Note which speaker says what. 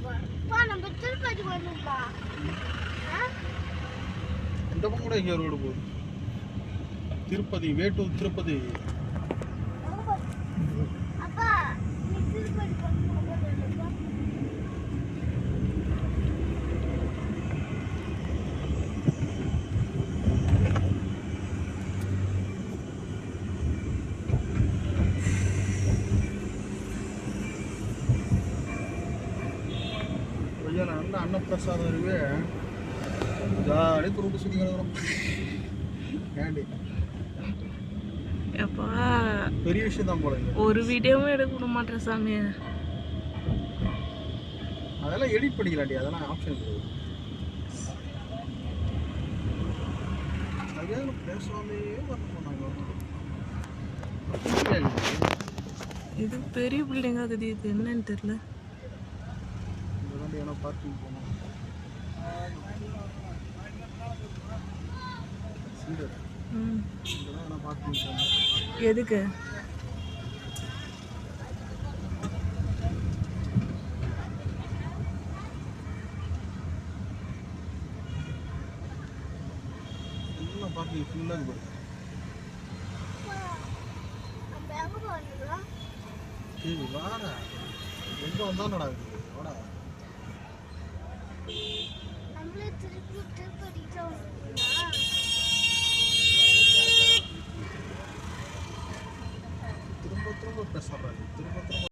Speaker 1: நம்ம திருப்பதி வரணும்பா.
Speaker 2: இந்த பக்கம் கூட இங்கே ரோடு போகுது. Tirupati, way to Tirupati.
Speaker 1: அப்பா நீ திருப்பதி வரணும்பா.
Speaker 2: ஐயா நல்ல அன்னப்பிரசாதம் இருக்கு. ஜாலி துருட்டு சுற்றி கிடக்குறோம். ஏண்டி
Speaker 3: எப்பா
Speaker 2: பெரிய விஷயம் தான் போல.
Speaker 3: ஒரு வீடியோவும் எடுக்க விட மாட்டேன் சாமி.
Speaker 2: அதெல்லாம் எடிட் பண்ணிக்கலாண்டி, அதெல்லாம் ஆப்ஷன் இருக்குது. அதெல்லாம் பேசாமே வரணும் நாங்கள்.
Speaker 3: இது பெரிய பில்டிங் ஆகுது, இது என்னன்னு தெரியல.
Speaker 2: இதெல்லாம் ஏன்னா பார்க்கிங் போகணும். இதெல்லாம் ஏன்னா பார்க்கிங் போகணும்.
Speaker 3: எதுக்கு?
Speaker 2: எல்லாம் பார்க்கிங் ஃபுல்லாக இருக்குது. சரி வாடா, எங்கே வந்தாலும் நடக்குது. வாடா
Speaker 1: நம்மளே திருப்பதி
Speaker 2: திரும்ப திரும்ப பேசுறாரு. திரும்ப திரும்ப